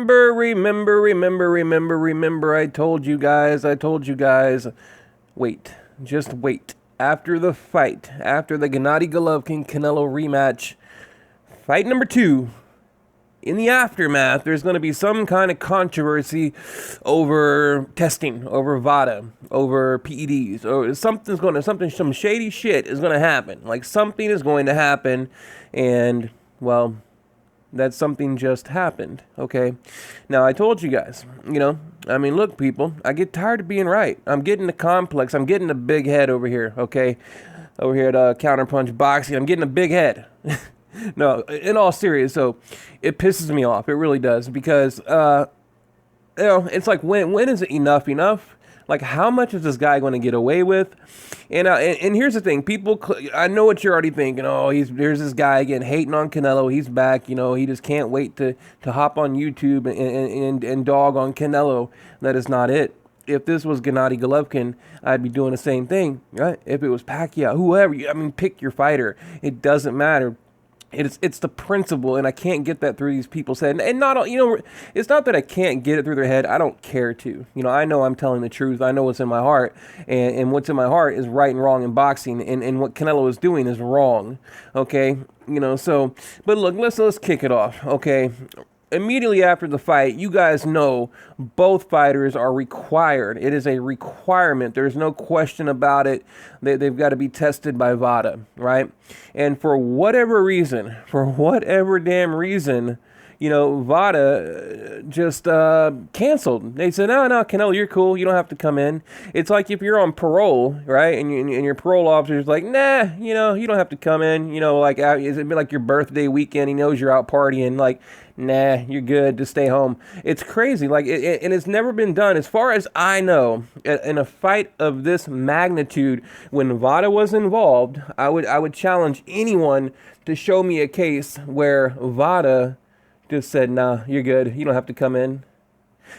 remember, I told you guys, wait, just wait. After the fight, after the Gennady Golovkin-Canelo rematch, fight number 2, in the aftermath, there's going to be some kind of controversy over testing, over Vada, over PEDs, or some shady shit is going to happen. Like, something is going to happen, and, well, that something just happened, okay? Now, I told you guys, look, people, I get tired of being right. I'm getting the complex. I'm getting the big head over here, okay? Over here at Counterpunch Boxing, I'm getting a big head. No, in all seriousness, so it pisses me off. It really does, because, it's like, when is it enough? Like, how much is this guy going to get away with? And here's the thing, people, I know what you're already thinking. Oh, there's this guy again hating on Canelo. He's back. He just can't wait to hop on YouTube and dog on Canelo. That is not it. If this was Gennady Golovkin, I'd be doing the same thing, right? If it was Pacquiao, whoever, pick your fighter. It doesn't matter. It's the principle, and I can't get that through these people's head. And not, it's not that I can't get it through their head. I don't care to. I know I'm telling the truth. I know what's in my heart, and what's in my heart is right and wrong in boxing, and what Canelo is doing is wrong. Okay, so, but look, let's kick it off. Okay. Immediately after the fight, you guys know both fighters are required. It is a requirement. There's no question about it. They've got to be tested by Vada, right? And for whatever damn reason, Vada just canceled. They said, no, Canelo, you're cool. You don't have to come in. It's like if you're on parole, right? And your parole officer's like, nah, you don't have to come in. It'd be like your birthday weekend. He knows you're out partying. Like, nah, you're good to stay home. It's crazy. Like, and it's never been done, as far as I know, in a fight of this magnitude. When Vada was involved, I would challenge anyone to show me a case where Vada just said, nah, you're good. You don't have to come in.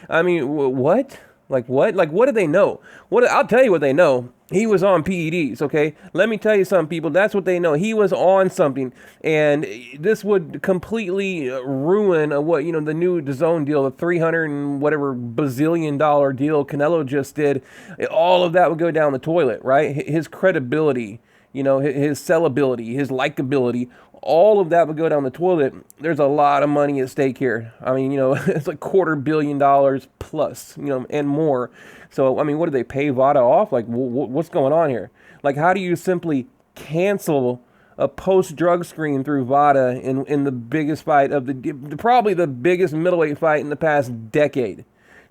What? Like, what? Like, what do they know? I'll tell you what they know. He was on PEDs, okay? Let me tell you something, people. That's what they know. He was on something. And this would completely ruin the new DAZN deal, the 300 and whatever bazillion dollar deal Canelo just did. All of that would go down the toilet, right? His credibility, his sellability, his likability, all of that would go down the toilet. There's a lot of money at stake here. It's like $250 million plus, and more. So, what do they pay Vada off? Like, what's going on here? Like, how do you simply cancel a post-drug screen through Vada in the biggest fight of probably the biggest middleweight fight in the past decade?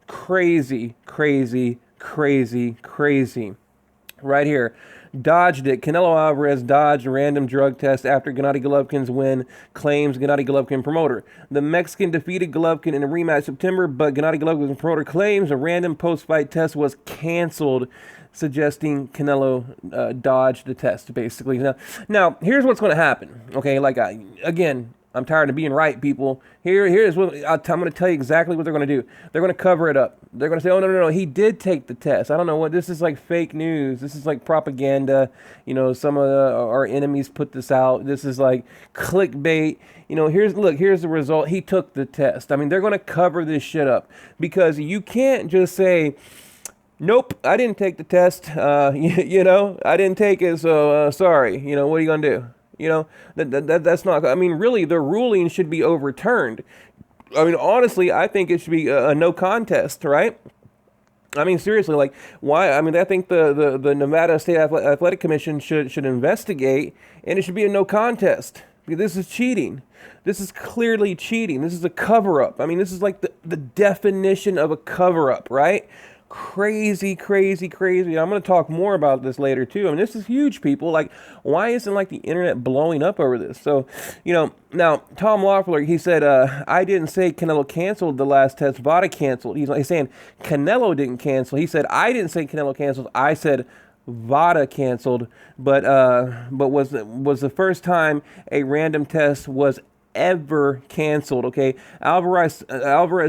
Crazy. Right here. Dodged it. Canelo Alvarez dodged a random drug test after Gennady Golovkin's win, claims Gennady Golovkin promoter. The Mexican defeated Golovkin in a rematch September, but Gennady Golovkin's promoter claims a random post-fight test was canceled, suggesting Canelo dodged the test, basically. Now, here's what's going to happen. Okay, again, I'm tired of being right, people. Here's what I'm going to tell you exactly what they're going to do. They're going to cover it up. They're going to say, oh, no, he did take the test. I don't know what, this is like fake news. This is like propaganda. Some of our enemies put this out. This is like clickbait. Here's the result. He took the test. They're going to cover this shit up, because you can't just say, nope, I didn't take the test. I didn't take it, so sorry. What are you going to do? That's not, really, the ruling should be overturned. Honestly, I think it should be a no contest, right? Seriously, like, why? I think the Nevada State Athletic Commission should investigate, and it should be a no contest. Because this is cheating. This is clearly cheating. This is a cover-up. This is like the definition of a cover-up, right? Crazy. I'm going to talk more about this later too. This is huge, people. Like, why isn't the internet blowing up over this? So, now Tom Waffler, he said, I didn't say Canelo canceled the last test. Vada canceled. He's saying Canelo didn't cancel. He said, I didn't say Canelo canceled. I said Vada canceled, but was the first time a random test was ever canceled, okay? Alvarez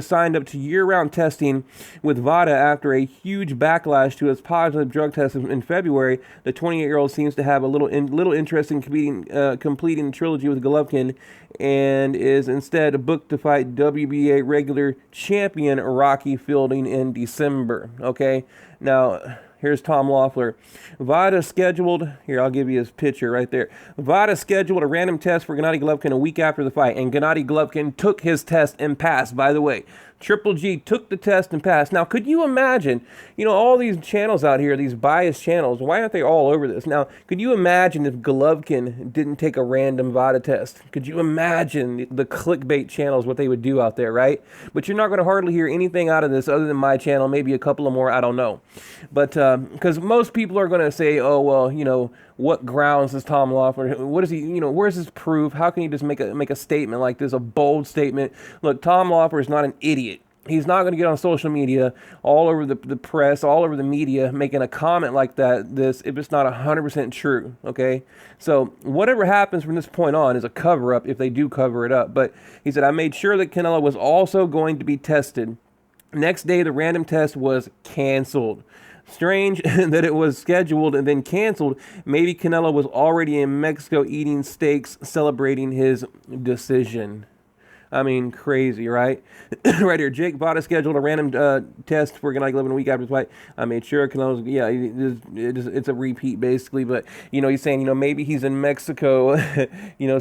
signed up to year-round testing with Vada after a huge backlash to his positive drug test in February. The 28-year-old seems to have a little interest in completing the trilogy with Golovkin and is instead booked to fight WBA regular champion Rocky Fielding in December, okay? Now, here's Tom Waffler. Vada scheduled, here, I'll give you his picture right there. Vada scheduled a random test for Gennady Golovkin a week after the fight, and Gennady Golovkin took his test and passed, by the way. Triple G took the test and passed. Now, could you imagine, all these channels out here, these biased channels, why aren't they all over this? Now, could you imagine if Golovkin didn't take a random Vada test? Could you imagine the clickbait channels, what they would do out there, right? But you're not going to hardly hear anything out of this other than my channel, maybe a couple of more, I don't know. But, because most people are going to say, oh, well, what grounds is Tom Waffler? What is he, where's his proof? How can he just make a statement like this, a bold statement? Look, Tom Waffler is not an idiot. He's not going to get on social media, all over the press, all over the media, making a comment like that, if it's not 100% true, okay? So whatever happens from this point on is a cover-up if they do cover it up. But he said, I made sure that Canelo was also going to be tested. Next day, the random test was canceled. Strange that it was scheduled and then canceled. Maybe Canelo was already in Mexico eating steaks, celebrating his decision. I mean, crazy, right? Right here, Jake Vada scheduled a random test for Gennady Golovkin a week after the fight. I made sure Canelo's, it's a repeat, basically. But, he's saying, maybe he's in Mexico,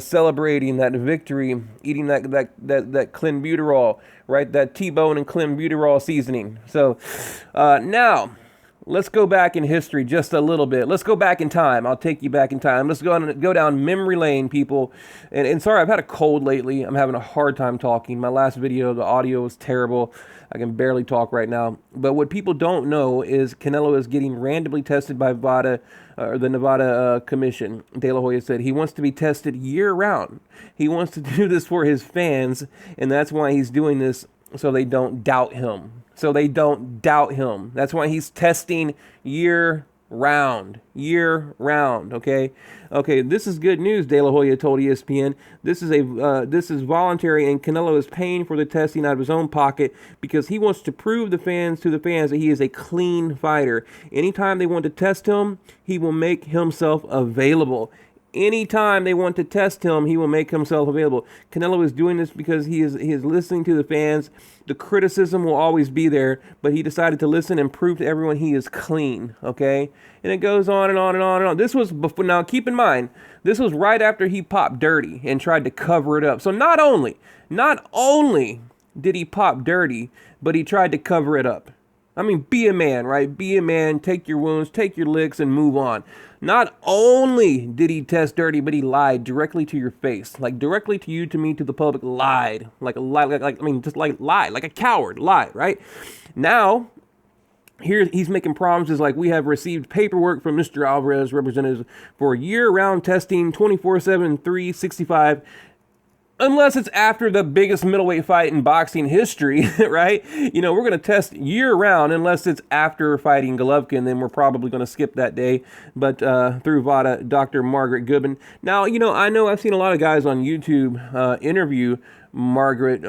celebrating that victory, eating that clenbuterol, right? That T-bone and clenbuterol seasoning. So, now, let's go back in history just a little bit. Let's go back in time. I'll take you back in time. Let's go down memory lane, people. And sorry, I've had a cold lately. I'm having a hard time talking. My last video, the audio was terrible. I can barely talk right now. But what people don't know is Canelo is getting randomly tested by Vada, or the Nevada Commission. De La Hoya said he wants to be tested year-round. He wants to do this for his fans, and that's why he's doing this, so they don't doubt him. That's why he's testing year-round, okay? Okay, this is good news, De La Hoya told ESPN. This is voluntary, and Canelo is paying for the testing out of his own pocket because he wants to prove to the fans that he is a clean fighter. Anytime they want to test him, he will make himself available. Anytime they want to test him, he will make himself available. Canelo is doing this because he is listening to the fans. The criticism will always be there, but he decided to listen and prove to everyone he is clean, okay? And it goes on and on and on and on. This was before, now keep in mind, this was right after he popped dirty and tried to cover it up. So not only did he pop dirty, but he tried to cover it up. I mean, be a man, right? Be a man, take your wounds, take your licks, and move on. Not only did he test dirty, but he lied directly to your face. Like, directly to you, to me, to the public, lied. Like a lie, lied, like a coward, lied, right? Now, here he's making promises like, we have received paperwork from Mr. Alvarez, representatives, for year-round testing, 24/7, 365, unless it's after the biggest middleweight fight in boxing history, right? We're going to test year-round unless it's after fighting Golovkin, then we're probably going to skip that day. But through Vada, Dr. Margaret Goodman. Now, I know I've seen a lot of guys on YouTube interview Margaret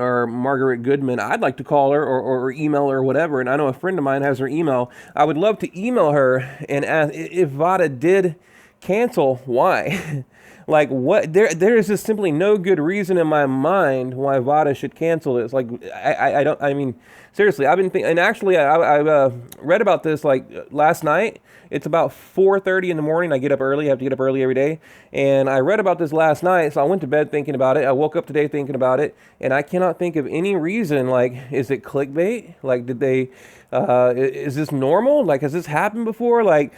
Goodman. I'd like to call her or email her or whatever, and I know a friend of mine has her email. I would love to email her and ask if Vada did cancel, why? Like, what? There is just simply no good reason in my mind why Vada should cancel this. Like, I mean, seriously, I've been thinking, and actually, I read about this, like, last night. It's about 4:30 in the morning. I get up early. I have to get up early every day. And I read about this last night, so I went to bed thinking about it. I woke up today thinking about it, and I cannot think of any reason. Like, is it clickbait? Like, did they, is this normal? Like, has this happened before? Like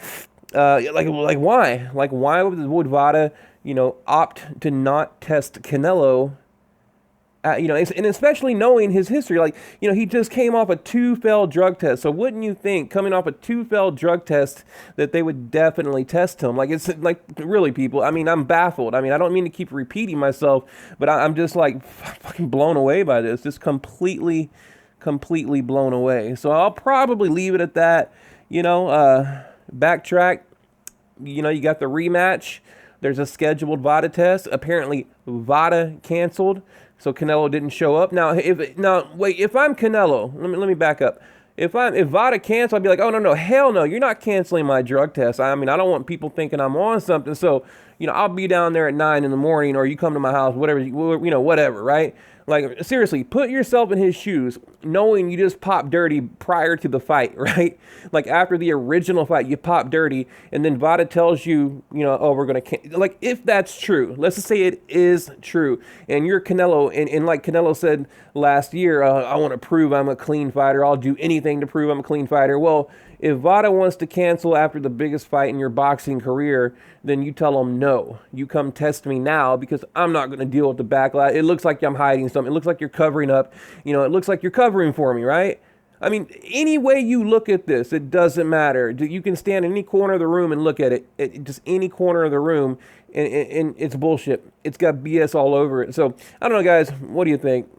why? Like, why would Vada, opt to not test Canelo, and especially knowing his history. Like, he just came off a 2 failed drug test. So wouldn't you think, coming off a 2 failed drug test, that they would definitely test him? Like, it's like, really, people, I mean, I'm baffled. I mean, I don't mean to keep repeating myself, but I'm just like fucking blown away by this. Just completely blown away. So I'll probably leave it at that. Backtrack. You got the rematch. There's a scheduled Vada test. Apparently, Vada canceled, so Canelo didn't show up. Now, if I'm Canelo, let me back up. If Vada cancel, I'd be like, oh no, hell no, you're not canceling my drug test. I mean, I don't want people thinking I'm on something. So, I'll be down there at 9 in the morning, or you come to my house, whatever, whatever, right? Like, seriously, put yourself in his shoes, knowing you just popped dirty prior to the fight, right? Like, after the original fight, you pop dirty, and then Vada tells you, oh, we're going to, like, if that's true, let's just say it is true, and you're Canelo, and like Canelo said last year, I want to prove I'm a clean fighter, I'll do anything to prove I'm a clean fighter. Well, if Vada wants to cancel after the biggest fight in your boxing career, then you tell him no. You come test me now, because I'm not going to deal with the backlash. It looks like I'm hiding something. It looks like you're covering up. It looks like you're covering for me, right? I mean, any way you look at this, it doesn't matter. You can stand in any corner of the room and look at it, just any corner of the room, and it's bullshit. It's got BS all over it. So, I don't know, guys. What do you think?